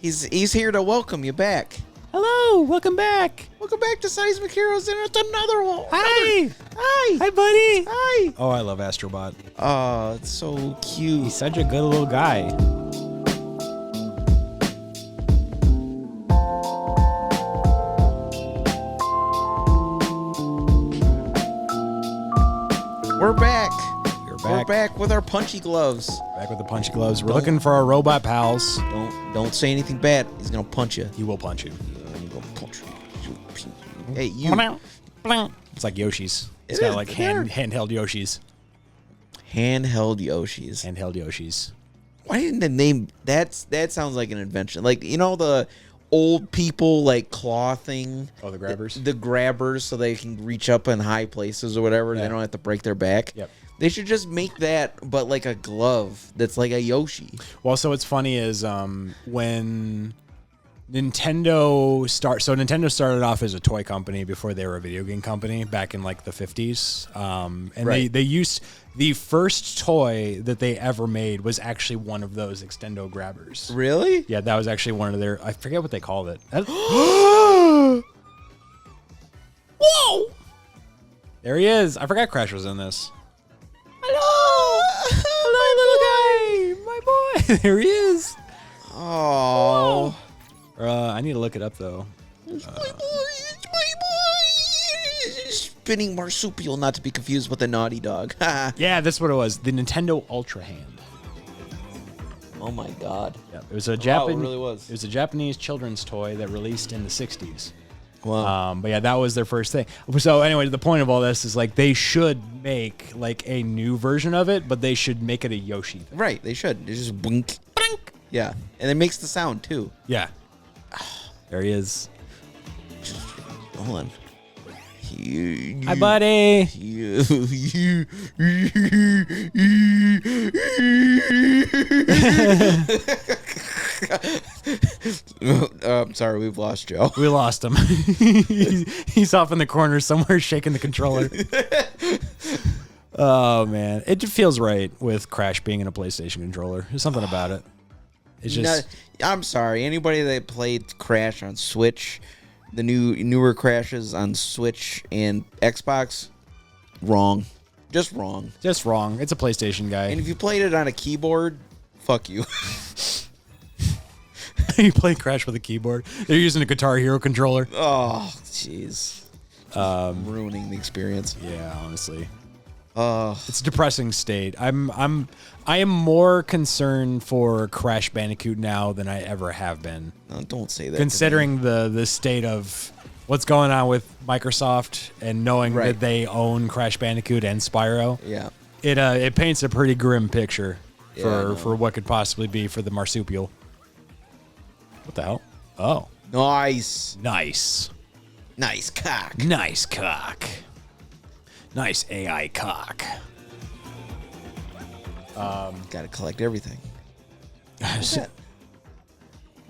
He's here to welcome you back. Hello, welcome back. Welcome back to Seismic Heroes, and it's another one. Hi. Hi, buddy. Hi. Oh, I love Astro Bot. Oh, it's so cute. He's such a good little guy. We're back. We're back with our punchy gloves. Back with the punchy gloves. We're looking for our robot pals. Don't say anything bad. He's gonna punch you. He will punch you. He's gonna punch you. Hey, you. It's like Yoshi's. It's It got is, like they are. handheld Yoshis. Handheld Yoshis. Handheld Yoshis. Why didn't the name? That sounds like an invention. Like, you know, the old people like claw thing. Oh, the grabbers. The grabbers, so they can reach up in high places or whatever. Yeah. They don't have to break their back. Yep. They should just make that, but like a glove that's like a Yoshi. Well, so what's funny is when Nintendo started off as a toy company before they were a video game company back in like the 50s. And Right. they used the first toy that they ever made was actually one of those extendo grabbers. Really? Yeah, that was actually one of their, I forget what they called it. Whoa! There he is. I forgot Crash was in this. Hello, little guy. My boy. There he is. Oh. I need to look it up though. It's my boy. It's my boy. Spinning marsupial, not to be confused with a naughty dog. Yeah, that's what it was. The Nintendo Ultra Hand. Oh my God. Yeah, it was a Wow, Japanese. it really was. It was a Japanese children's toy that released in the 60s. Wow. But yeah, that was their first thing. So anyway, the point of all this is like they should make like a new version of it, but they should make it a Yoshi thing. Right, they should. They just blink. Blink. Yeah, and it makes the sound too. Yeah. There he is. Hold on. Hi, buddy. I'm sorry, we've lost Joe. We lost him. He's off in the corner somewhere shaking the controller. Oh, man. It just feels right with Crash being in a PlayStation controller. There's something about it. It's just... No, I'm sorry. Anybody that played Crash on Switch, the newer Crashes on Switch and Xbox, wrong. Just wrong. Just wrong. It's a PlayStation guy. And if you played it on a keyboard, fuck you. You play Crash with a keyboard. They're using a Guitar Hero controller. Oh, jeez. Ruining the experience. Yeah, honestly. It's a depressing state. I am more concerned for Crash Bandicoot now than I ever have been. No, don't say that. Considering the state of what's going on with Microsoft and knowing Right. that they own Crash Bandicoot and Spyro. Yeah. It paints a pretty grim picture Yeah, I know. for what could possibly be for the marsupial. What the hell? Oh. Nice. Nice. Nice cock. Nice cock. Nice AI cock. Gotta collect everything.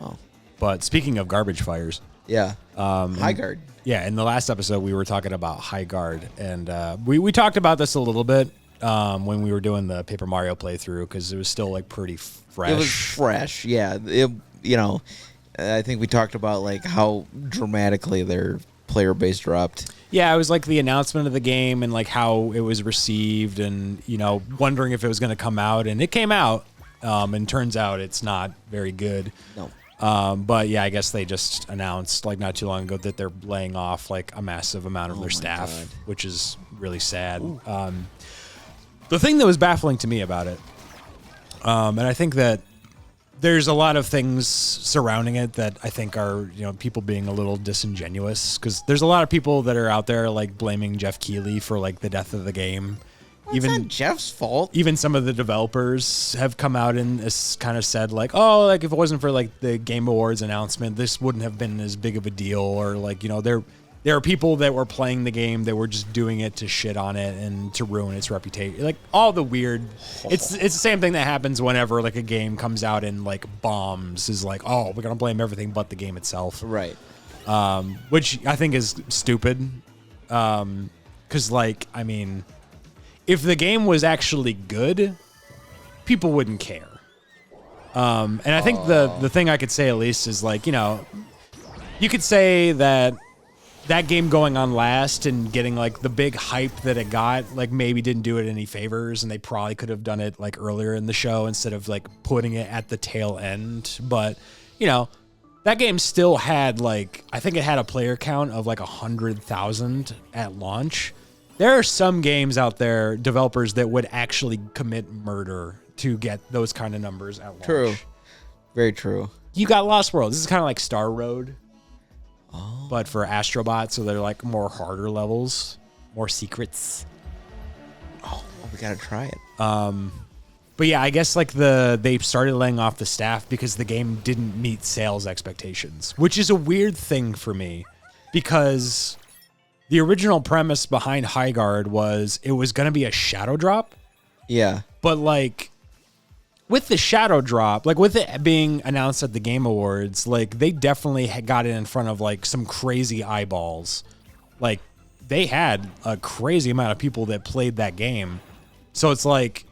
Oh. But speaking of garbage fires, Yeah. High guard. yeah, in the last episode we were talking about High Guard, and we talked about this a little bit when we were doing the Paper Mario playthrough because it was still like pretty fresh. It was fresh. Yeah. I think we talked about like how dramatically their player base dropped. Yeah, it was like the announcement of the game and like how it was received, and wondering if it was going to come out, and it came out, and turns out it's not very good. No. But yeah, I guess they just announced like not too long ago that they're laying off like a massive amount of their staff, God. which is really sad. The thing that was baffling to me about it, and I think that there's a lot of things surrounding it that I think are, people being a little disingenuous, because there's a lot of people that are out there like blaming Jeff Keighley for like the death of the game. Well, it's not Jeff's fault. Even some of the developers have come out and kind of said like, oh, like if it wasn't for like the Game Awards announcement, this wouldn't have been as big of a deal, or like, there are people that were playing the game that were just doing it to shit on it and to ruin its reputation. Like all the weird, it's the same thing that happens whenever like a game comes out and like bombs, is like, oh, we're gonna blame everything but the game itself, Right. which I think is stupid. Because like, I mean, if the game was actually good, people wouldn't care. And I think the thing I could say at least is like, you could say that game going on last and getting like the big hype that it got, like maybe didn't do it any favors, and they probably could have done it like earlier in the show instead of like putting it at the tail end. But, that game still had like, I think it had a player count of like 100,000 at launch. There are some games out there, developers that would actually commit murder to get those kind of numbers at launch. True. Very true. You got Lost World. This is kind of like Star Road, but for Astro Bot, so they're like more harder levels, more secrets. Oh, we gotta try it. But yeah, I guess like they started laying off the staff because the game didn't meet sales expectations, which is a weird thing for me because the original premise behind Highguard was it was going to be a shadow drop. Yeah. But like with the shadow drop, like with it being announced at the Game Awards, like they definitely got it in front of like some crazy eyeballs. Like they had a crazy amount of people that played that game. So it's like,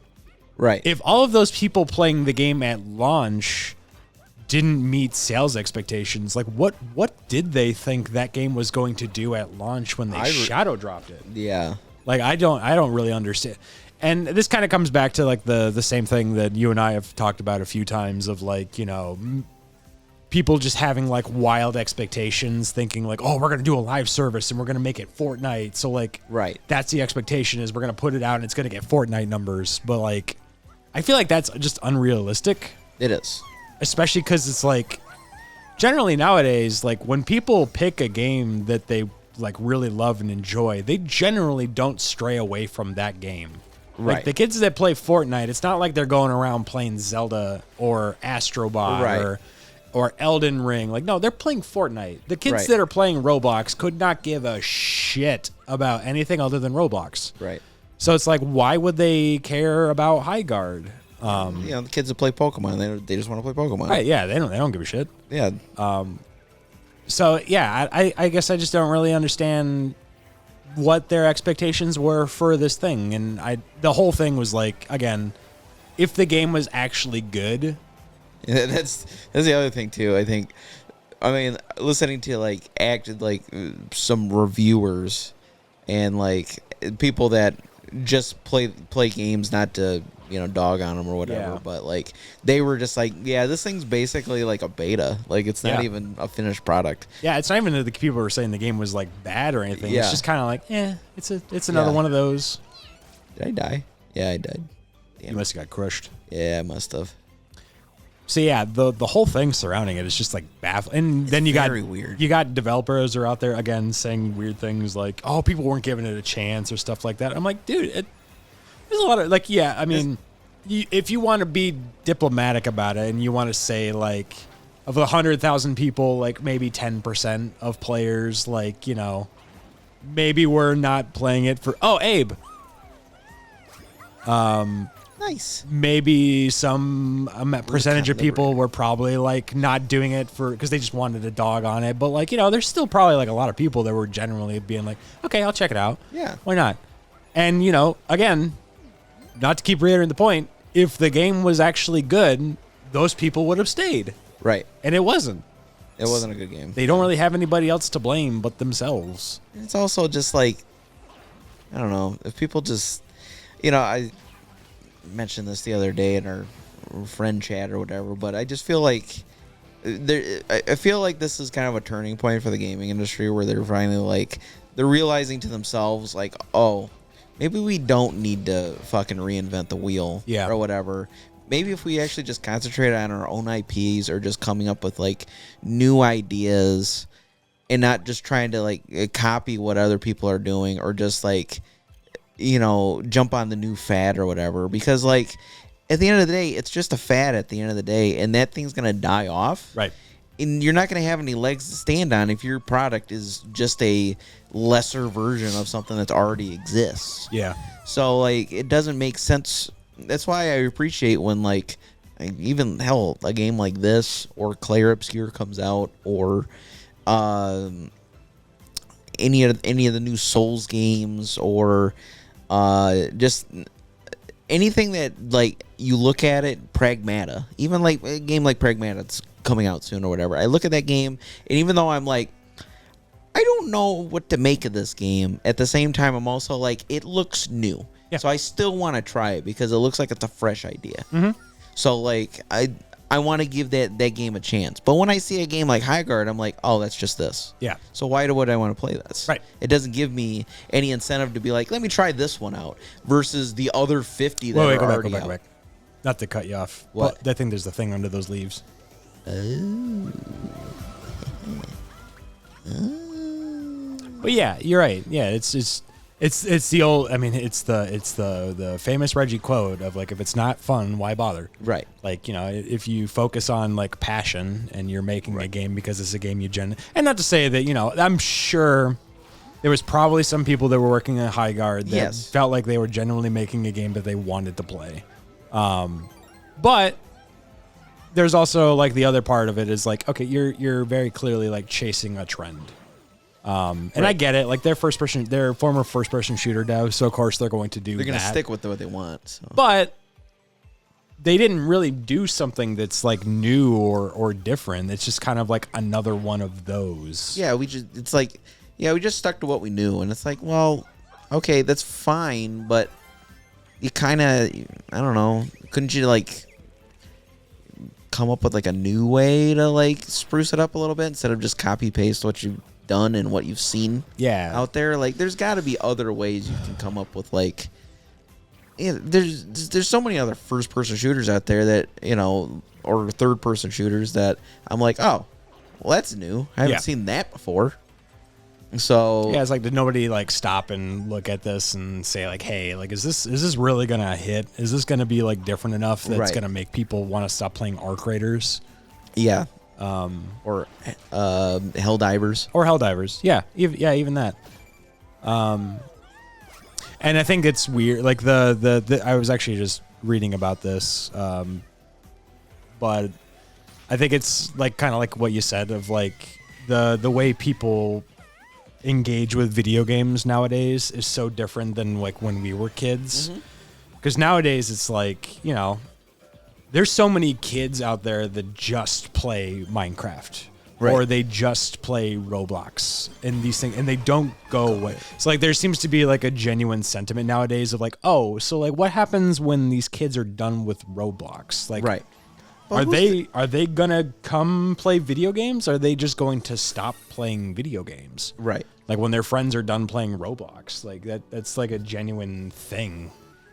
right. If all of those people playing the game at launch didn't meet sales expectations, like what did they think that game was going to do at launch when they shadow dropped it? Yeah. Like I don't really understand. And this kind of comes back to like the same thing that you and I have talked about a few times of like, people just having like wild expectations, thinking like, oh, we're going to do a live service and we're going to make it Fortnite. So like, right. That's the expectation is we're going to put it out and it's going to get Fortnite numbers. But like, I feel like that's just unrealistic. It is. Especially because it's like, generally nowadays, like when people pick a game that they like really love and enjoy, they generally don't stray away from that game. Right. Like the kids that play Fortnite, it's not like they're going around playing Zelda or Astro Bot or Elden Ring. Like, no, they're playing Fortnite. The kids that are playing Roblox could not give a shit about anything other than Roblox. Right. So it's like, why would they care about Highguard? The kids that play Pokemon, they just want to play Pokemon. Right, yeah, they don't give a shit. Yeah. So yeah, I guess I just don't really understand what their expectations were for this thing, and the whole thing was like, again, if the game was actually good. Yeah, that's the other thing too. I mean, listening to like some reviewers and like people that just play games not to dog on them or whatever, but like they were just like, yeah, this thing's basically like a beta. Like it's not even a finished product. Yeah, it's not even that the people were saying the game was like bad or anything. It's just kind of like, it's another one of those. Did I die? Yeah, I died. Damn. You must have got crushed. Yeah, I must have. So yeah, the whole thing surrounding it is just like baffling. And then you got developers are out there again saying weird things like, oh, people weren't giving it a chance or stuff like that. I'm like, dude, there's a lot of like, yeah, I mean, if you want to be diplomatic about it and you want to say like, of 100,000 people, like maybe 10% of players, like, maybe we're not playing it for, oh, Abe. Nice. Maybe some percentage of people were probably like not doing it because they just wanted a dog on it. But like, there's still probably like a lot of people that were generally being like, okay, I'll check it out. Yeah. Why not? And, again, not to keep reiterating the point, if the game was actually good, those people would have stayed. Right. And it wasn't. It wasn't a good game. They don't really have anybody else to blame but themselves. It's also just like, I don't know, if people just, I mentioned this the other day in our friend chat or whatever, but I just feel like I feel like this is kind of a turning point for the gaming industry where they're finally like, they're realizing to themselves like, oh, maybe we don't need to fucking reinvent the wheel or whatever. Maybe if we actually just concentrate on our own IPs or just coming up with like new ideas and not just trying to like copy what other people are doing or just like, jump on the new fad or whatever. Because like at the end of the day, it's just a fad at the end of the day, and that thing's going to die off. Right. And you're not going to have any legs to stand on if your product is just a lesser version of something that already exists. Yeah. So, like, it doesn't make sense. That's why I appreciate when, like, even, hell, a game like this or Claire Obscure comes out or any of the new Souls games or just anything that like you look at it, Pragmata, even like a game like Pragmata that's coming out soon or whatever. I look at that game, and even though I'm like, I don't know what to make of this game, at the same time I'm also like, it looks new. Yeah. So I still want to try it because it looks like it's a fresh idea. Mm-hmm. So like I want to give that game a chance. But when I see a game like Highguard, I'm like, oh, that's just this. Yeah. So why would I want to play this? Right. It doesn't give me any incentive to be like, let me try this one out versus the other 50 that Wait, are already out. go back. Not to cut you off. What? But I think there's the thing under those leaves. Oh. But yeah, you're right. Yeah, it's the old. I mean, it's the famous Reggie quote of like, if it's not fun, why bother? Right. Like, you know, if you focus on like passion and you're making a game because it's a game and not to say that, you know, I'm sure there was probably some people that were working at Highguard that felt like they were genuinely making a game that they wanted to play. But there's also like the other part of it is like, okay, you're very clearly like chasing a trend. And I get it. Like they're former first person shooter devs, so of course they're going to do. They're going to that. stick with what they want. So. But they didn't really do something that's like new or different. It's just kind of like another one of those. Yeah, we just stuck to what we knew, and it's like, well, okay, that's fine, but you kind of, I don't know, couldn't you like come up with like a new way to like spruce it up a little bit instead of just copy paste what you've done and what you've seen out there? Like there's got to be other ways you can come up with like, there's so many other first person shooters out there that, you know, or third person shooters that I'm like, oh, well, that's new, I haven't seen that before. So yeah, it's like, did nobody like stop and look at this and say like, hey, like is this really gonna hit? Is this gonna be like different enough that's gonna make people want to stop playing Arc Raiders? Yeah. Or Helldivers. Yeah, even that. And I think it's weird. Like the I was actually just reading about this, but I think it's like kind of like what you said of like the way people engage with video games nowadays is so different than like when we were kids. Because nowadays it's like, you know, there's so many kids out there that just play Minecraft or they just play Roblox and these things, and they don't go away. So like there seems to be like a genuine sentiment nowadays of like, oh, so like what happens when these kids are done with Roblox? Like, are they gonna come play video games? Or are they just going to stop playing video games? Right. Like when their friends are done playing Roblox, like that's like a genuine thing.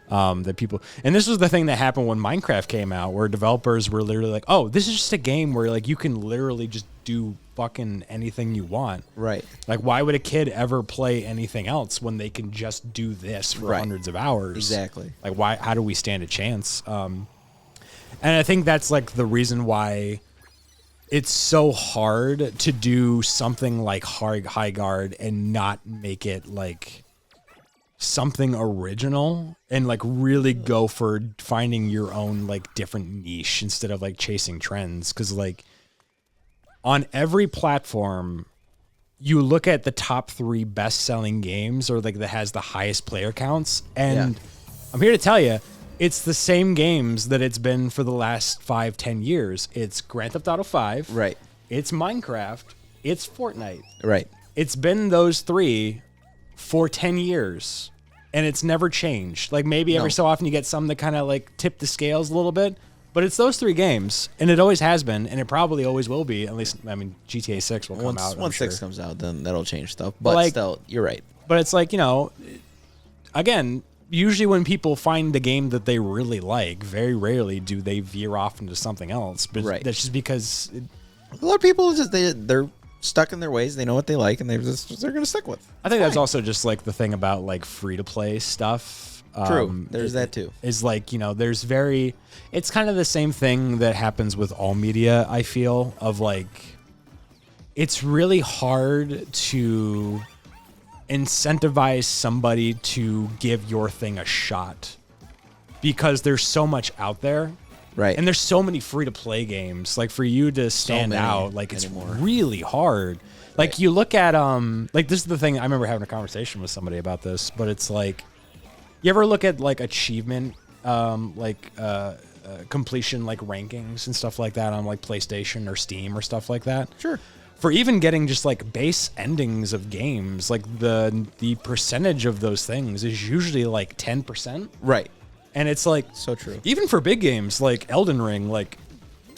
That people, and this was the thing that happened when Minecraft came out, where developers were literally like, oh, this is just a game where like you can literally just do fucking anything you want. Right. Like why would a kid ever play anything else when they can just do this for hundreds of hours? Exactly. Like how do we stand a chance? And I think that's like the reason why it's so hard to do something like Highguard and not make it like something original and like really go for finding your own like different niche instead of like chasing trends. Cause like on every platform you look at the top 3 best selling games or like that has the highest player counts. And I'm here to tell you, it's the same games that it's been for the last 5-10 years. It's Grand Theft Auto 5. Right. It's Minecraft. It's Fortnite. Right. It's been those 3 for 10 years, and it's never changed. Like maybe every so often you get some that kind of like tip the scales a little bit, but it's those 3 games, and it always has been, and it probably always will be. At least, I mean, GTA 6 will come out. Once 6 comes out, then that'll change stuff. But like, still, you're right. But it's like, you know, again, usually when people find the game that they really like, very rarely do they veer off into something else. But that's just because a lot of people just they're stuck in their ways. They know what they like, and they're going to stick with. I think that's also just like the thing about like free to play stuff. True. There's that too. Is like, you know, it's kind of the same thing that happens with all media, I feel, of like, it's really hard to incentivize somebody to give your thing a shot because there's so much out there. Right. And there's so many free to play games. Like for you to stand out, like it's really hard. Like you look at like this is the thing, I remember having a conversation with somebody about this, but it's like, you ever look at like achievement completion like rankings and stuff like that on like PlayStation or Steam or stuff like that. Sure. For even getting just like base endings of games, like the percentage of those things is usually like 10%. Right. And it's like So true. even for big games like Elden Ring, like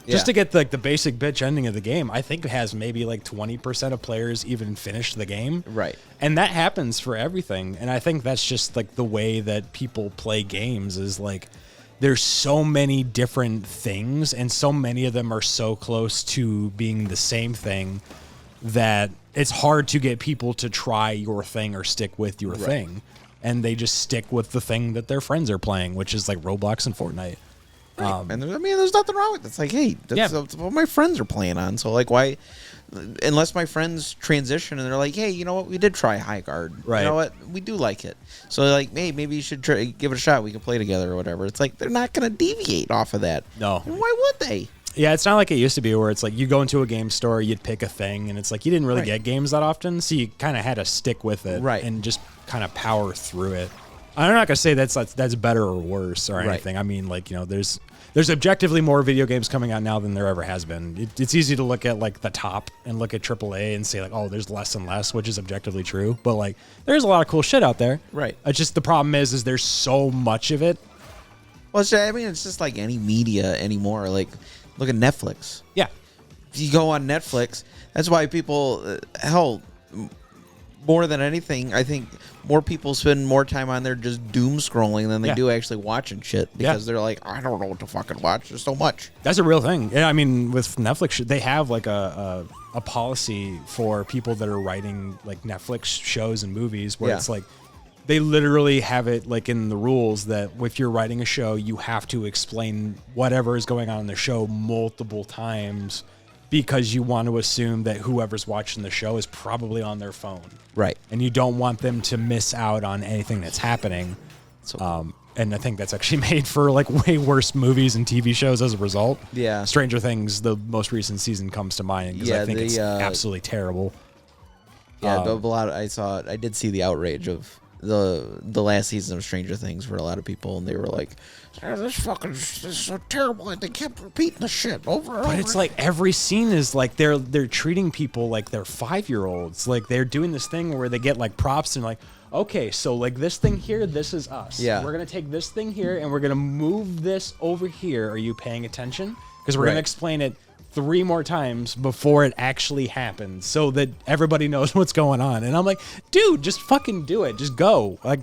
just Yeah. to get like the basic bitch ending of the game, I think it has maybe like 20% of players even finish the game. Right. And that happens for everything. And I think that's just like the way that people play games is like there's so many different things and so many of them are so close to being the same thing that it's hard to get people to try your thing or stick with your thing. And they just stick with the thing that their friends are playing, which is like Roblox and Fortnite. Right. And there's nothing wrong with it. It's like, hey, that's what my friends are playing on. So like, why? Unless my friends transition and they're like, hey, you know what? We did try High Guard. Right. You know what? We do like it. So like, hey, maybe you should give it a shot. We can play together or whatever. It's like they're not going to deviate off of that. No. And why would they? Yeah, it's not like it used to be where it's like you go into a game store, you'd pick a thing, and it's like you didn't really get games that often, so you kind of had to stick with it and just kind of power through it. I'm not going to say that's better or worse or anything. I mean, like, you know, there's objectively more video games coming out now than there ever has been. It's easy to look at like the top and look at AAA and say like, oh, there's less and less, which is objectively true. But like, there's a lot of cool shit out there. Right. It's just the problem is there's so much of it. Well, it's just like any media anymore. Like, look at Netflix. Yeah. If you go on Netflix, that's why people, more than anything, I think more people spend more time on there just doom scrolling than they do actually watching shit because they're like, I don't know what to fucking watch. There's so much. That's a real thing. Yeah, I mean, with Netflix, they have like a policy for people that are writing like Netflix shows and movies where it's like they literally have it like in the rules that if you're writing a show, you have to explain whatever is going on in the show multiple times because you want to assume that whoever's watching the show is probably on their phone. Right. And you don't want them to miss out on anything that's happening. So, and I think that's actually made for like way worse movies and TV shows as a result. Yeah. Stranger Things, the most recent season comes to mind because I think it's absolutely terrible. Yeah, a lot. I did see the outrage of the last season of Stranger Things for a lot of people, and they were like, this is so terrible, and they kept repeating the shit over and over. But it's like every scene is like they're treating people like they're 5-year-olds. Like they're doing this thing where they get like props and like, okay, so like this thing here, this is us. Yeah. We're gonna take this thing here and we're gonna move this over here. Are you paying attention? Because we're gonna explain it 3 more times before it actually happens so that everybody knows what's going on. And I'm like, dude, just fucking do it. Just go. Like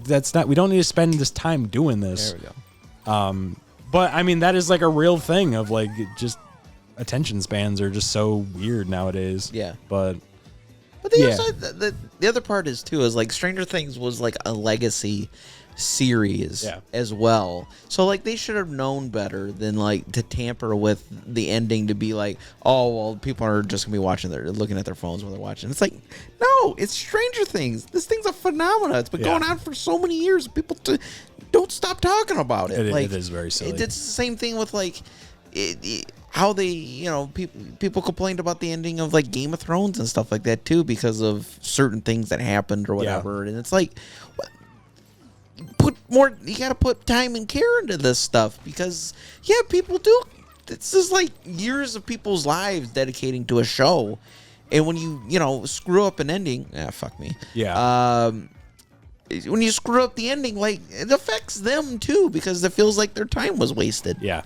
we don't need to spend this time doing this. There we go. But I mean, that is like a real thing of like just attention spans are just so weird nowadays. Yeah. But the other part is too is like Stranger Things was like a legacy series as well. So like they should have known better than like to tamper with the ending to be like, oh well, people are just gonna be looking at their phones while they're watching. It's like, no, it's Stranger Things. This thing's a phenomenon. It's been going on for so many years. People don't stop talking about it. It is very silly. It's the same thing with like how they, people complained about the ending of like Game of Thrones and stuff like that too because of certain things that happened or whatever. And it's like, you gotta put time and care into this stuff because people do. It's just like years of people's lives dedicating to a show, and when you screw up an ending, fuck me. Yeah. When you screw up the ending, like it affects them too because it feels like their time was wasted. Yeah.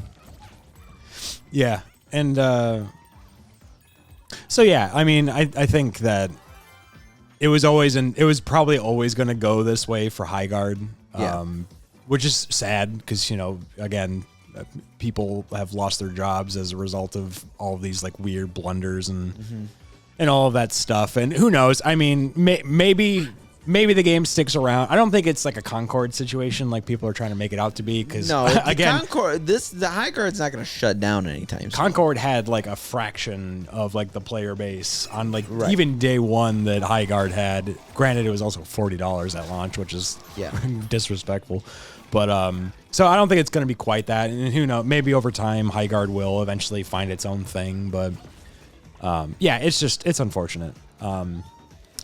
Yeah, and so yeah, I mean, I think that it was probably always going to go this way for High Guard. Which is sad because, again, people have lost their jobs as a result of all of these like weird blunders and all of that stuff. And who knows? I mean, maybe the game sticks around. I don't think it's like a Concord situation like people are trying to make it out to be. Because again, the High Guard's not going to shut down anytime soon. Concord had like a fraction of like the player base on like even day one that High Guard had. Granted, it was also $40 at launch, which is disrespectful. But so I don't think it's going to be quite that. And who knows? Maybe over time, High Guard will eventually find its own thing. But it's unfortunate.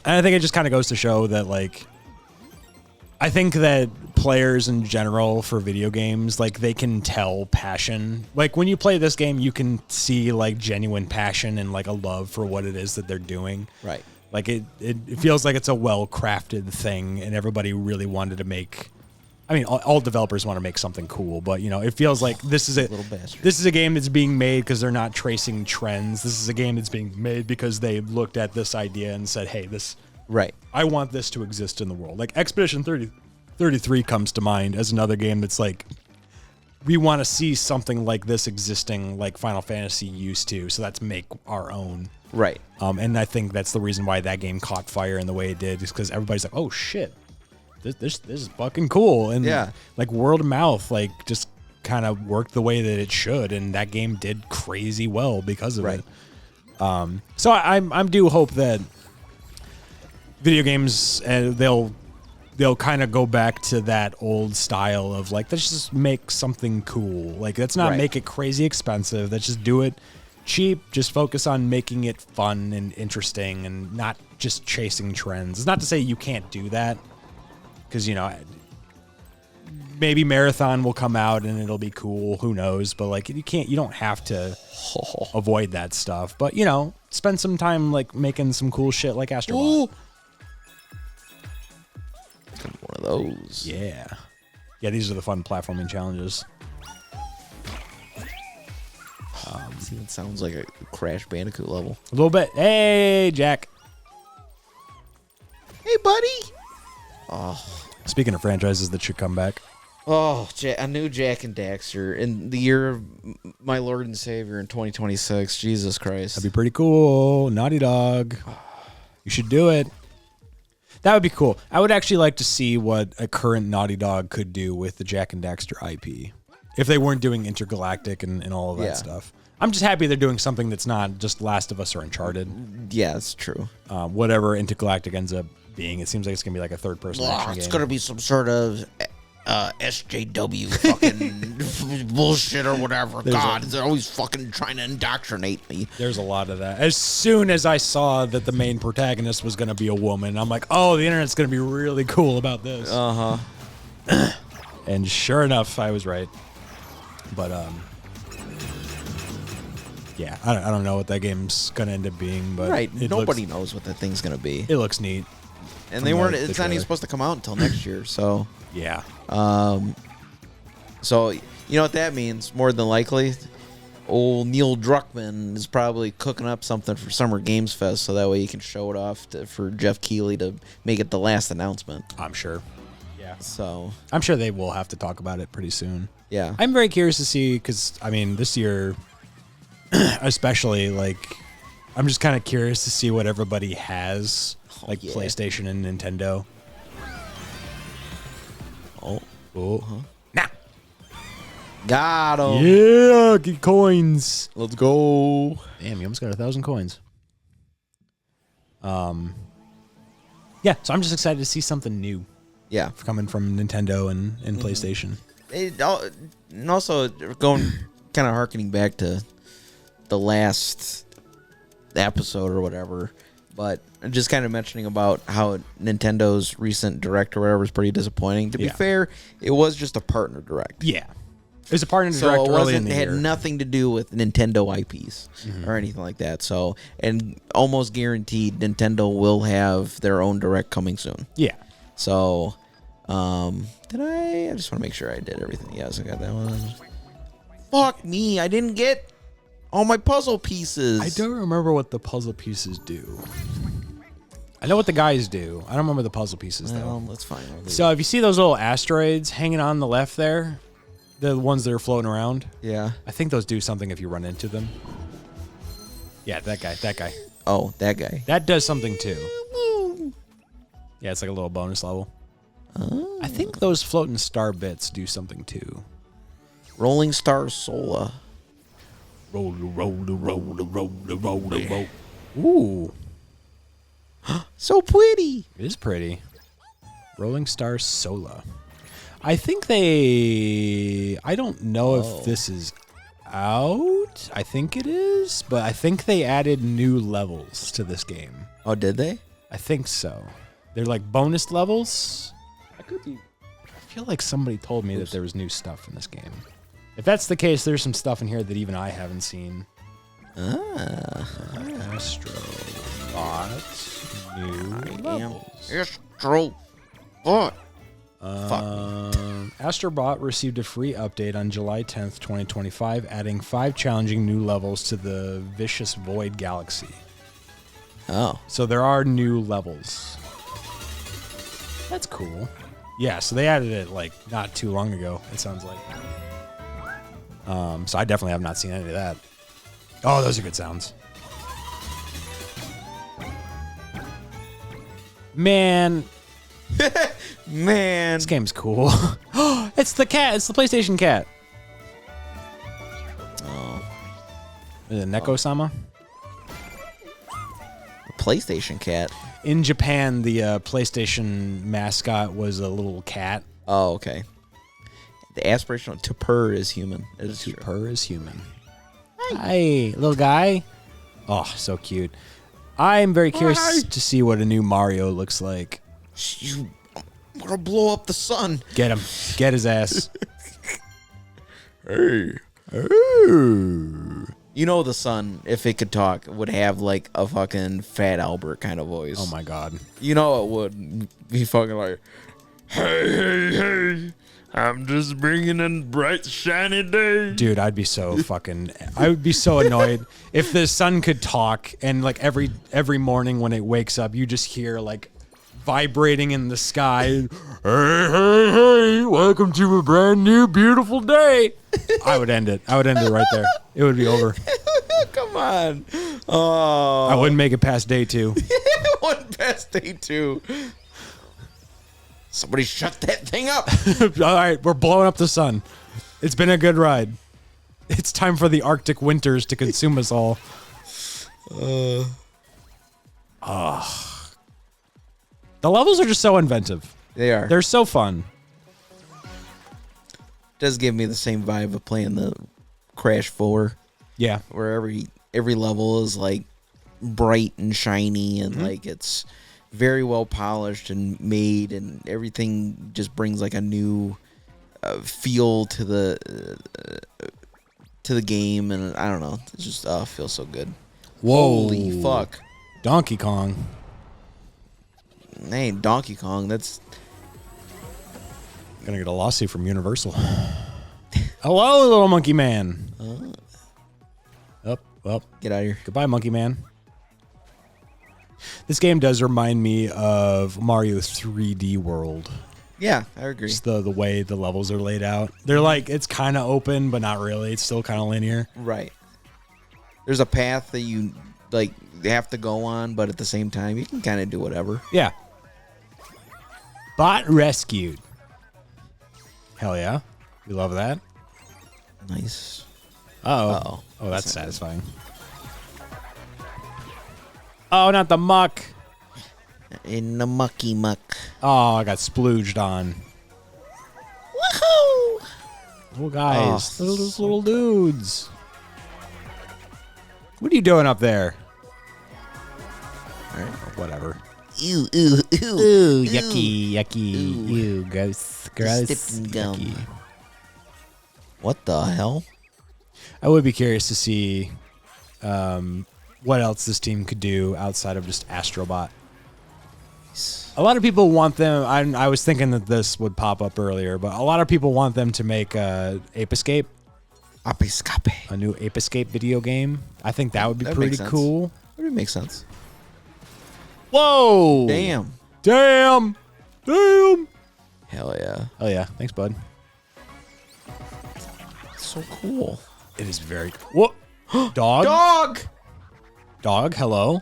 And I think it just kind of goes to show that, like, I think that players in general for video games, like they can tell passion. Like when you play this game, you can see like genuine passion and like a love for what it is that they're doing. Right. Like it feels like it's a well-crafted thing, and everybody really wanted to make. I mean, all developers want to make something cool, but you know, it feels like this is a game that's being made because they're not tracing trends. This is a game that's being made because they looked at this idea and said, "Hey, this Right. I want this to exist in the world." Like Expedition 33 comes to mind as another game that's like, we want to see something like this existing, like Final Fantasy used to. So let's make our own. Right. And I think that's the reason why that game caught fire in the way it did, is because everybody's like, "Oh shit, this is fucking cool." And yeah, like word of mouth, like just kind of worked the way that it should, and that game did crazy well because of it. So I'm do hope that video games, they'll kind of go back to that old style of like, let's just make something cool. Like let's not make it crazy expensive. Let's just do it cheap. Just focus on making it fun and interesting, and not just chasing trends. It's not to say you can't do that, because you know, maybe Marathon will come out and it'll be cool. Who knows? But like you don't have to avoid that stuff. But you know, spend some time like making some cool shit like Astro Bot. One of those. Yeah. These are the fun platforming challenges. This even sounds like a Crash Bandicoot level. A little bit. Hey, Jack. Hey, buddy. Oh. Speaking of franchises that should come back. Oh, a new Jack and Daxter in the year of my Lord and Savior in 2026. Jesus Christ. That'd be pretty cool. Naughty Dog. You should do it. That would be cool. I would actually like to see what a current Naughty Dog could do with the Jack and Daxter IP. If they weren't doing Intergalactic and all of that stuff. I'm just happy they're doing something that's not just Last of Us or Uncharted. Yeah, it's true. Whatever Intergalactic ends up being, it seems like it's going to be like a third-person action game. It's going to be some sort of SJW fucking bullshit or whatever. They're always fucking trying to indoctrinate me. There's a lot of that. As soon as I saw that the main protagonist was going to be a woman, I'm like, oh, the internet's going to be really cool about this. Uh-huh. And sure enough, I was right. But, yeah, I don't know what that game's going to end up being. But right, nobody knows what that thing's going to be. It looks neat. And it's not even supposed to come out until next year, so... Yeah. So, you know what that means? More than likely, old Neil Druckmann is probably cooking up something for Summer Games Fest, so that way he can show it off for Jeff Keighley to make it the last announcement. I'm sure. Yeah. So I'm sure they will have to talk about it pretty soon. Yeah. I'm very curious to see, because, I mean, this year, especially, like, I'm just kind of curious to see what everybody has, like PlayStation and Nintendo. Oh. Nah. Got him. Yeah, get coins. Let's go. Damn, you almost got 1,000 coins. Yeah, so I'm just excited to see something new. Yeah. Coming from Nintendo and PlayStation. And also, going kind of harkening back to the last episode or whatever, but just kind of mentioning about how Nintendo's recent Direct or whatever is pretty disappointing. To be fair, it was just a partner Direct. Yeah. It was a partner Direct early in the year. It had nothing to do with Nintendo IPs or anything like that. So, and almost guaranteed Nintendo will have their own Direct coming soon. Yeah. So, did I just want to make sure I did everything. Yes, I got that one. Fuck me, I didn't get all my puzzle pieces. I don't remember what the puzzle pieces do. I know what the guys do. I don't remember the puzzle pieces, though. That's fine. So if you see those little asteroids hanging on the left there, the ones that are floating around, yeah, I think those do something if you run into them. Yeah, that guy. Oh, that guy. That does something, too. Yeah, it's like a little bonus level. Oh. I think those floating star bits do something, too. Rolling Star Sola. Roll. Ooh. So pretty. It is pretty. Rolling Star Sola. I think I don't know if this is out. I think it is, but I think they added new levels to this game. Oh, did they? I think so. They're like bonus levels. I feel like somebody told me that there was new stuff in this game. If that's the case, there's some stuff in here that even I haven't seen. Astro Bot new levels. Astro Bot. Astro Bot received a free update on July 10th, 2025, adding 5 challenging new levels to the Vicious Void Galaxy. Oh. So there are new levels. That's cool. Yeah, so they added it like not too long ago, it sounds like. So I definitely have not seen any of that. Oh, those are good sounds. Man. Man. This game's cool. It's the cat. It's the PlayStation cat. Oh. Is it Neko-sama? PlayStation cat. In Japan, the PlayStation mascot was a little cat. Oh, okay. The aspirational to purr is human. It is true. Purr is human. Hi, little guy. Oh, so cute. I'm very curious to see what a new Mario looks like. You want to blow up the sun. Get him. Get his ass. Hey. You know the sun, if it could talk, would have like a fucking Fat Albert kind of voice. Oh my god. You know it would be fucking like, hey, I'm just bringing in bright, shiny day. Dude, I would be so annoyed if the sun could talk and like every morning when it wakes up, you just hear like vibrating in the sky. Hey, welcome to a brand new beautiful day. I would end it. I would end it right there. It would be over. Come on. Oh. I wouldn't make it past day 2. One past day 2. Somebody shut that thing up. All right, we're blowing up the sun. It's been a good ride. It's time for the Arctic winters to consume us all. The levels are just so inventive. They are. They're so fun. Does give me the same vibe of playing the Crash 4. Yeah. Where every level is like bright and shiny and like it's very well polished and made, and everything just brings like a new feel to the game, and I don't know, it just feels so good. Whoa. Holy fuck. Donkey Kong. Hey, Donkey Kong, that's Gonna get a lawsuit from Universal. Hello, little monkey man. Up. Get out of here. Goodbye, monkey man. This game does remind me of Mario 3D World. Yeah, I agree. Just the way the levels are laid out. They're like, it's kind of open, but not really. It's still kind of linear. Right. There's a path that you like have to go on, but at the same time, you can kind of do whatever. Yeah. Bot rescued. Hell yeah. We love that. Nice. Uh-oh. Oh, that's satisfying. Oh, not the muck. In the mucky muck. Oh, I got splooged on. Woohoo! Little guys. Little dudes. What are you doing up there? All right, whatever. Ew. Ooh, yucky. Ew, gross. Stepping gum. Yucky. What the hell? I would be curious to see what else this team could do outside of just Astro Bot. A lot of people want them. I was thinking that this would pop up earlier, but a lot of people want them to make Ape Escape. A new Ape Escape video game. I think that would be pretty cool. That would make sense. Whoa! Damn. Hell yeah. Oh yeah. Thanks, bud. So cool. It is very. What? Dog. Hello.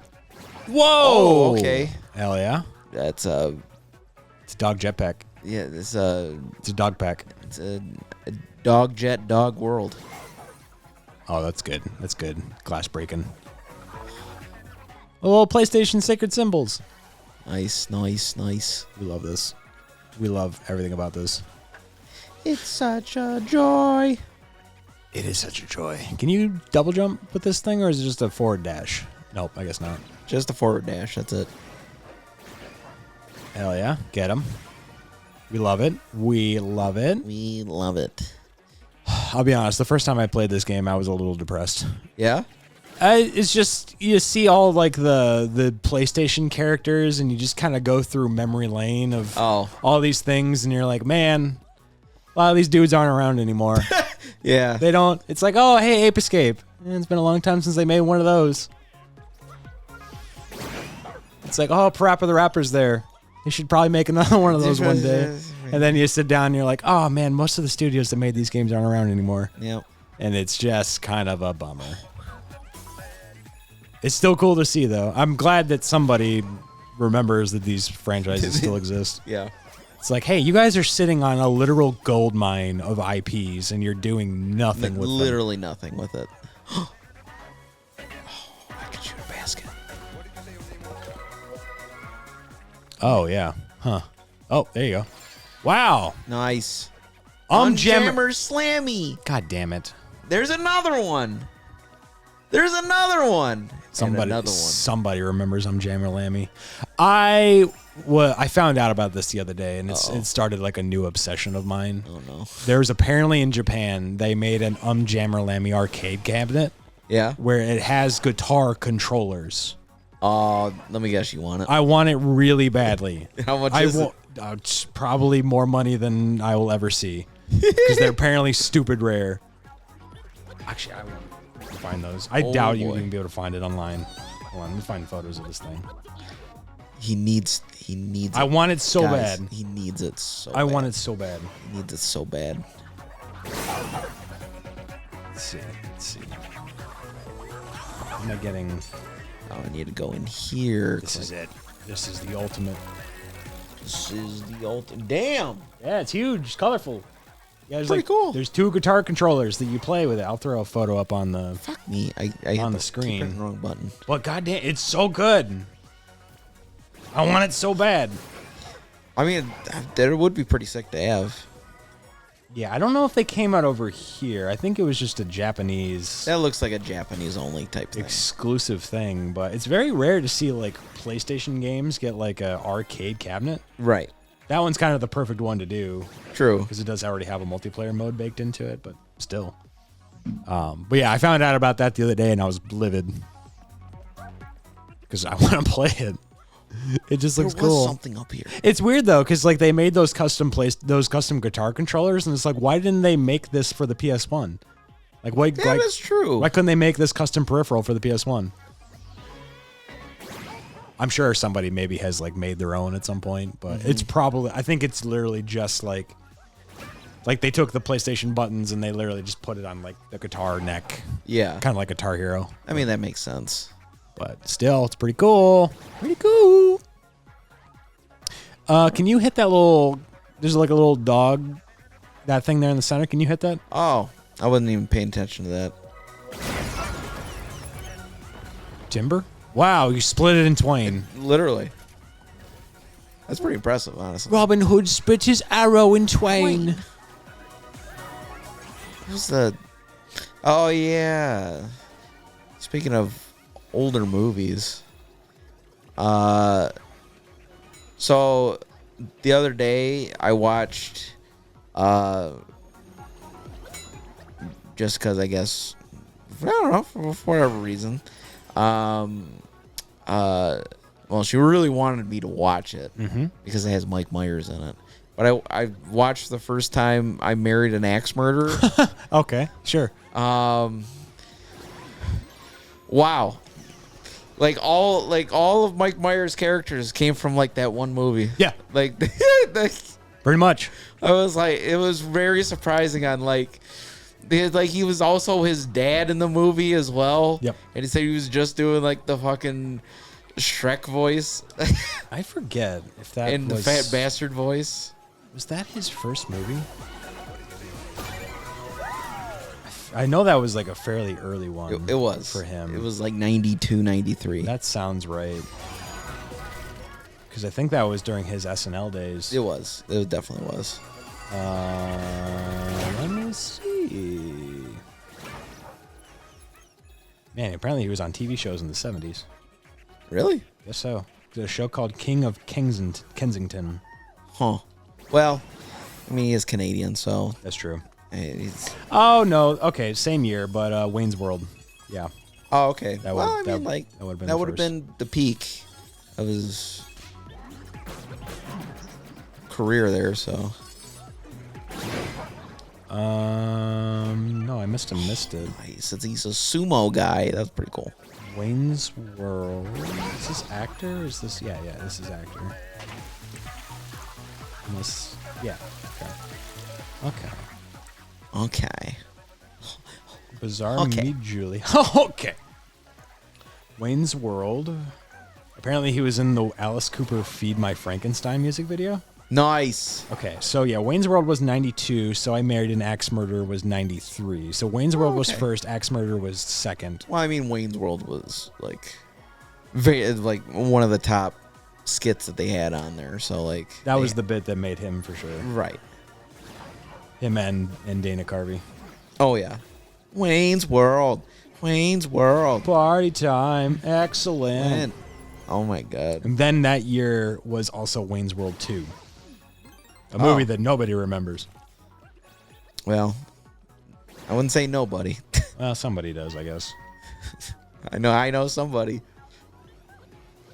Whoa. Oh, okay. Hell yeah. That's It's a dog jetpack. yeah. It's It's a dog pack. It's a dog jet dog world. Oh, that's good. That's good. Glass breaking. A little PlayStation sacred symbols. Nice. We love this. We love everything about this. It's such a joy. It is such a joy. Can you double jump with this thing, or is it just a forward dash? Nope, I guess not. Just a forward dash. That's it. Hell yeah. Get him. We love it. We love it. We love it. I'll be honest. The first time I played this game, I was a little depressed. Yeah? It's just you see all like the PlayStation characters, and you just kind of go through memory lane of all these things, and you're like, man, a lot of these dudes aren't around anymore. Yeah. They don't. It's like, oh, hey, Ape Escape. It's been a long time since they made one of those. It's like, oh, Parappa the Rapper's there. They should probably make another one of those one day. And then you sit down and you're like, oh, man, most of the studios that made these games aren't around anymore. Yep. And it's just kind of a bummer. It's still cool to see, though. I'm glad that somebody remembers that these franchises still exist. Yeah. It's like, hey, you guys are sitting on a literal gold mine of IPs, and you're doing nothing with them. Literally nothing with it. Oh, I can shoot a basket. Oh, yeah. Huh. Oh, there you go. Wow. Nice. Jammer Slammy. God damn it. There's another one. There's another one. Somebody remembers Jammer Lammy. I found out about this the other day, and it started like a new obsession of mine. Oh, no. There's apparently in Japan, they made an Jammer Lammy arcade cabinet. Yeah? Where it has guitar controllers. Oh, let me guess, you want it? I want it really badly. How much is it? It's probably more money than I will ever see. Because they're apparently stupid rare. Actually, I won't find those. I doubt you'd even be able to find it online. Hold on, let me find photos of this thing. He needs I want it so guys, bad. He needs it so I bad. want it so bad. He needs it so bad. Let's see. Am I getting... Oh, I need to go in here. This is it. This is the ultimate. This is the ultimate. Damn. Yeah, it's huge. It's colorful. Yeah, there's pretty cool. There's 2 guitar controllers that you play with it. I'll throw a photo up on the... Fuck me. I on hit the screen. keep hitting the wrong button. But goddamn, it's so good. I want it so bad. I mean, that would be pretty sick to have. Yeah, I don't know if they came out over here. I think it was just a Japanese... That looks like a Japanese-only type thing. Exclusive thing, but it's very rare to see, like, PlayStation games get, like, a arcade cabinet. Right. That one's kind of the perfect one to do. True. Because it does already have a multiplayer mode baked into it, but still. But yeah, I found out about that the other day, and I was livid. Because I want to play it. It just looks cool. There was something up here. It's weird though, because like they made those custom guitar controllers, and it's like, why didn't they make this for the PS1? Like, why? That is true. Why couldn't they make this custom peripheral for the PS1? I'm sure somebody maybe has like made their own at some point, but it's probably. I think it's literally just like they took the PlayStation buttons and they literally just put it on like the guitar neck. Yeah. Kind of like Guitar Hero. I mean, that makes sense. But still, it's pretty cool. Pretty cool. Can you hit that little... There's like a little dog, that thing there in the center. Can you hit that? Oh, I wasn't even paying attention to that. Timber? Wow, you split it in twain. Literally. That's pretty impressive, honestly. Robin Hood split his arrow in twain. What's the... Oh, yeah. Speaking of older movies, so the other day I watched, just because I guess, I don't know, for whatever reason, well, she really wanted me to watch it because it has Mike Myers in it. But I watched the first time I Married an Axe Murderer. Okay, sure. Wow. Like all of Mike Myers' characters came from like that one movie. Yeah. Like Pretty much. I was like, it was very surprising on like he was also his dad in the movie as well. Yep. And he said he was just doing like the fucking Shrek voice. I forget if that and was... the fat bastard voice. Was that his first movie? I know that was like a fairly early one. It was. For him. It was like 92, 93. That sounds right. Because I think that was during his SNL days. It was. It definitely was. Let me see. Man, apparently he was on TV shows in the 70s. Really? Guess so. There's a show called King of Kensington. Huh. Well, I mean, he is Canadian, so That's true. he's. Oh no. Okay, same year, but Wayne's World. Yeah. Oh, okay. That Well, would- I mean, that- like that would've been that the would have first. been the peak of his career there. So No, I missed it. nice. He's a sumo guy. That's pretty cool. Wayne's World. Is this actor? Is this? Yeah, this is actor. Unless, yeah. Okay. Okay. Bizarre Okay. Meet Julie. Okay. Wayne's World. Apparently, he was in the Alice Cooper "Feed My Frankenstein" music video. Nice. Okay, so yeah, Wayne's World was 92, So I Married an Axe Murderer was 93. So Wayne's World was okay. first, Axe Murderer was second. Well, I mean, Wayne's World was like very like one of the top skits that they had on there. So like That was the bit that made him for sure. right. Him and Dana Carvey. Oh yeah. Wayne's World. Wayne's World. Party time. Excellent. Man. Oh my god. And then that year was also Wayne's World 2. A movie that nobody remembers. Well, I wouldn't say nobody. Well, somebody does, I guess. I know somebody.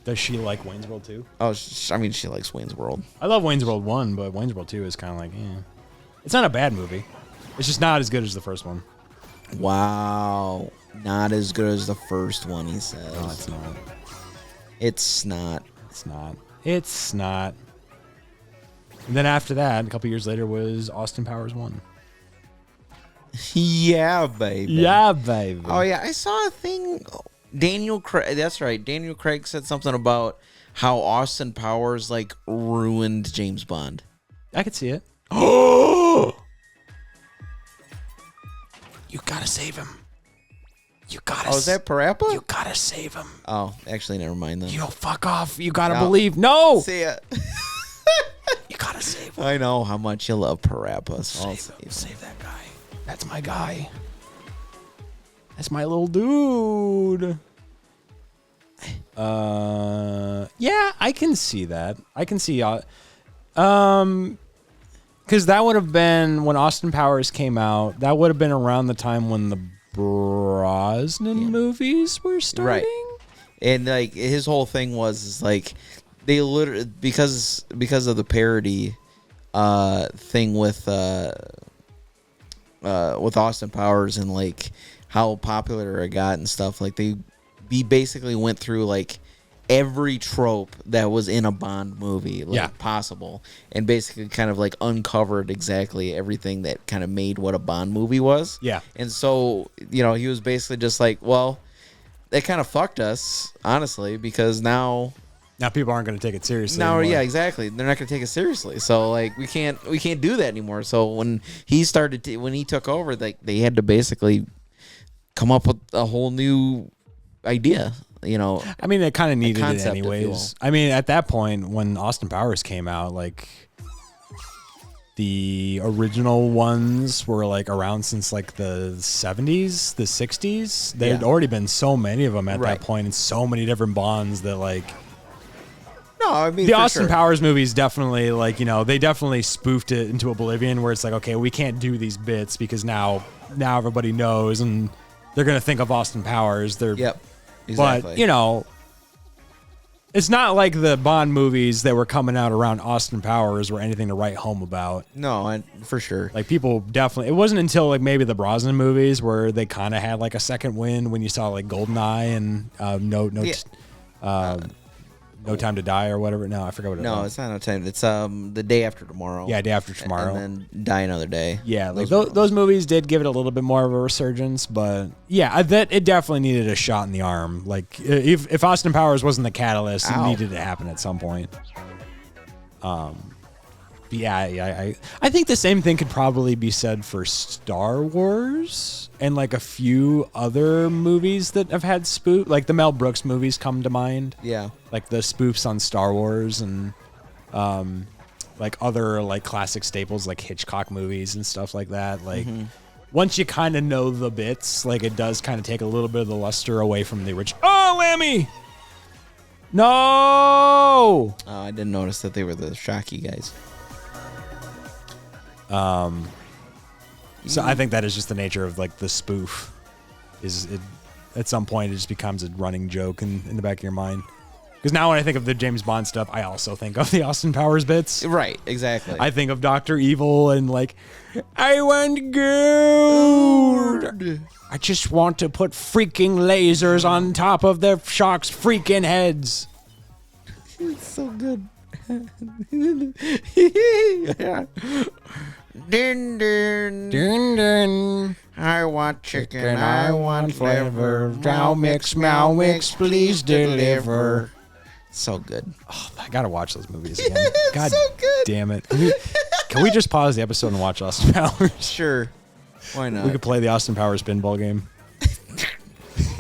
Does she like Wayne's World 2? Oh, I mean, she likes Wayne's World. I love Wayne's World 1, but Wayne's World 2 is kind of like, eh. It's not a bad movie. It's just not as good as the first one. Wow. Not as good as the first one, he says. No, it's not. It's not. It's not. It's not. And then after that, a couple years later, was Austin Powers 1. Yeah, baby. Yeah, baby. Oh, yeah. I saw a thing. Daniel Craig. That's right. Daniel Craig said something about how Austin Powers, like, ruined James Bond. I could see it. Oh! You gotta save him. You gotta. Oh, is that Parappa? You gotta save him. Oh, actually, never mind then. You know, fuck off. You gotta No. believe. No. See ya. You gotta save him. I know how much you love Parappa. So I'll Save him. save him. Save that guy. That's my guy. That's my little dude. Yeah, I can see that. I can see, because that would have been when Austin Powers came out. That would have been around the time when the Brosnan movies were starting. Right. And like his whole thing was like they literally because of the parody thing with Austin Powers and like how popular it got and stuff, like they basically went through like every trope that was in a Bond movie possible, and basically kind of like uncovered exactly everything that kind of made what a Bond movie was. Yeah. And so, you know, he was basically just like, well, they kind of fucked us, honestly, because now people aren't going to take it seriously. now, anymore. yeah, exactly. They're not going to take it seriously. So like we can't do that anymore. So when he when he took over, like they had to basically come up with a whole new idea. You know, I mean, they kind of needed it concept, if you will. anyways. I mean, at that point, when Austin Powers came out, like the original ones were like around since like the 70s, the 60s. There had already been so many of them at that point, and so many different Bonds that like. No, I mean The Austin Powers movies definitely, like, you know, they definitely spoofed it into oblivion, where it's like, okay, we can't do these bits because now everybody knows, and they're gonna think of Austin Powers. Yep. Exactly. But, you know, it's not like the Bond movies that were coming out around Austin Powers were anything to write home about. No, for sure. Like, people definitely... It wasn't until, like, maybe the Brosnan movies where they kind of had, like, a second wind when you saw, like, GoldenEye and No Time to Die or whatever. No, I forgot what it was. No, it's not No Time. It's The Day After Tomorrow. Yeah, Day After Tomorrow. And then Die Another Day. Yeah, like those movies did give it a little bit more of a resurgence, but yeah, that it definitely needed a shot in the arm. Like if Austin Powers wasn't the catalyst, it needed to happen at some point. But yeah, I think the same thing could probably be said for Star Wars and like a few other movies that have had spoof, like the Mel Brooks movies come to mind. Yeah, like the spoofs on Star Wars and like other like classic staples like Hitchcock movies and stuff like that. Like once you kind of know the bits, like it does kind of take a little bit of the luster away from the original. Oh, Lammy! No! I didn't notice that they were the Shocky guys. So I think that is just the nature of like the spoof. At some point it just becomes a running joke in the back of your mind. Because now when I think of the James Bond stuff, I also think of the Austin Powers bits. Right, exactly. I think of Dr. Evil and like, I want gold. I just want to put freaking lasers on top of the sharks' freaking heads. It's so good. Din din. Dun, dun. I want chicken. Chicken, I want flavor. Meow mix, please deliver. So good. Oh, I gotta watch those movies again. God so good. damn it. Can we just pause the episode and watch Austin Powers? Sure. Why not? We could play the Austin Powers pinball game.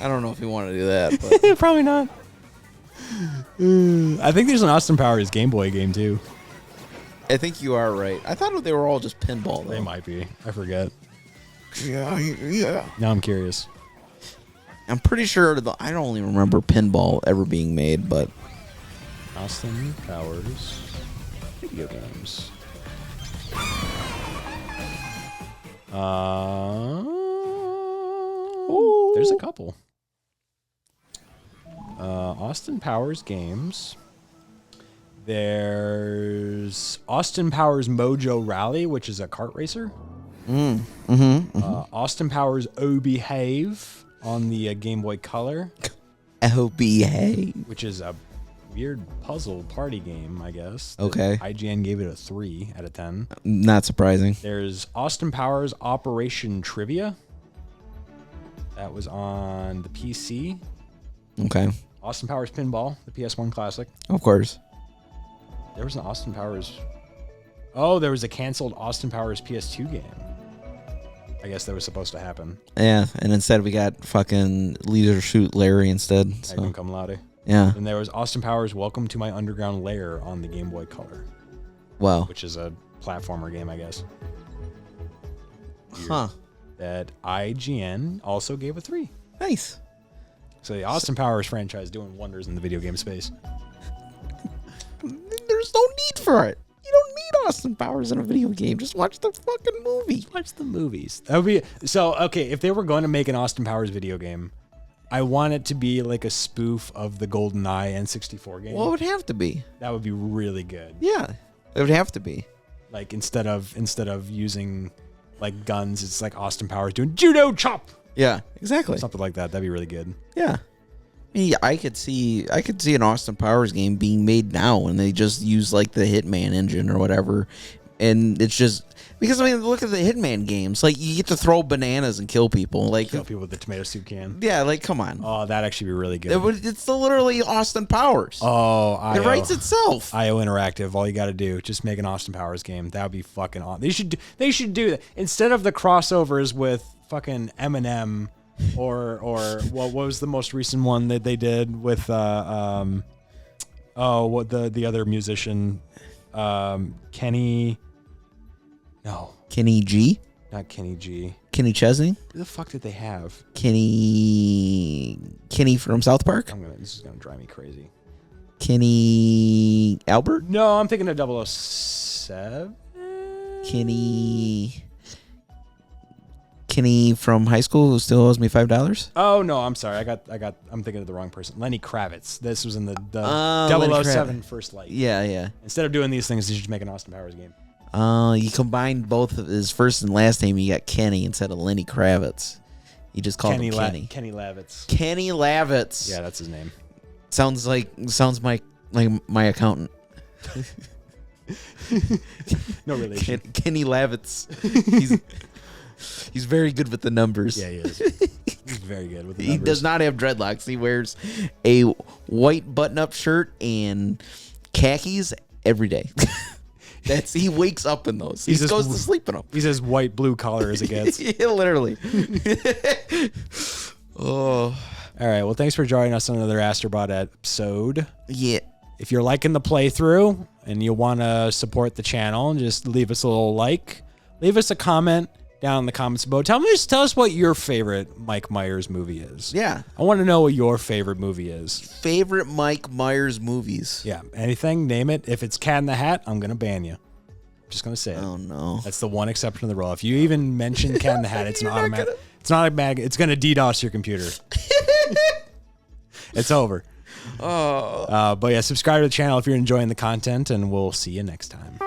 I don't know if you want to do that, but Probably not. I think there's an Austin Powers Game Boy game too. I think you are right. I thought they were all just pinball, though. They might be. I forget. Yeah. Now I'm curious. I'm pretty sure I don't only remember pinball ever being made, but Austin Powers video games. There's a couple. Austin Powers games. There's Austin Powers Mojo Rally, which is a kart racer. Austin Powers Oh Behave on the Game Boy Color. Oh Behave, which is a weird puzzle party game, I guess. Okay. IGN gave it a 3 out of 10. Not surprising. There's Austin Powers Operation Trivia. That was on the PC. Okay. Austin Powers Pinball, the PS1 classic. Of course. There was an Austin Powers... Oh, there was a canceled Austin Powers PS2 game. I guess that was supposed to happen. Yeah, and instead we got fucking Leisure Suit Larry instead. So. Magnum cum laude. Yeah. And there was Austin Powers Welcome to My Underground Lair on the Game Boy Color. Wow. Which is a platformer game, I guess. Weird. Huh. That IGN also gave a 3. Nice. So the Austin Powers franchise doing wonders in the video game space. There's no need for it. You don't need Austin Powers in a video game. Just watch the fucking movie. Watch the movies. That would be so okay. If they were going to make an Austin Powers video game, I want it to be like a spoof of the GoldenEye N64 game. Well, it would have to be. That would be really good. Yeah, it would have to be. Like instead of using like guns, it's like Austin Powers doing judo chop. Yeah, exactly. Something like that. That'd be really good. Yeah. I could see an Austin Powers game being made now, and they just use like the Hitman engine or whatever, and it's just because look at the Hitman games. Like you get to throw bananas and kill people. Like kill people with the tomato soup can. Yeah, like come on. Oh, that'd actually be really good. It's literally Austin Powers. Oh, it writes itself. IO Interactive. All you got to do, just make an Austin Powers game. That would be fucking awesome. They should do that instead of the crossovers with fucking Eminem. Or what was the most recent one that they did with what the other musician Kenny G? Not Kenny G. Kenny Chesney? Who the fuck did they have? Kenny from South Park? This is gonna drive me crazy. Kenny Albert? No, I'm thinking of 007. Kenny from high school who still owes me $5? Oh no, I'm sorry. I'm thinking of the wrong person. Lenny Kravitz. This was in the 007 First Light. Yeah. Instead of doing these things, they should make an Austin Powers game. You combine both of his first and last name, you got Kenny instead of Lenny Kravitz. You just called him Kenny. Kenny Lavitz. Kenny Lavitz. Yeah, that's his name. Sounds like my accountant. No relation. Kenny Lavitz. He's very good with the numbers. Yeah, he is. He's very good with the numbers. He does not have dreadlocks. He wears a white button-up shirt and khakis every day. He wakes up in those. He goes to sleep in them. He's as white blue collar as it gets. Yeah, literally. Oh. All right. Well, thanks for joining us on another Astro Bot episode. Yeah. If you're liking the playthrough and you want to support the channel, just leave us a little like. Leave us a comment down in the comments below. Tell us what your favorite Mike Myers movie is. Yeah. I want to know what your favorite movie is. Favorite Mike Myers movies. Yeah. Anything, name it. If it's Cat in the Hat, I'm going to ban you. Just gonna say it. Oh no. That's the one exception to the rule. If you even mention Cat in the Hat, it's an automatic. It's not automatic. It's gonna DDoS your computer. It's over. Oh. But yeah, subscribe to the channel if you're enjoying the content, and we'll see you next time.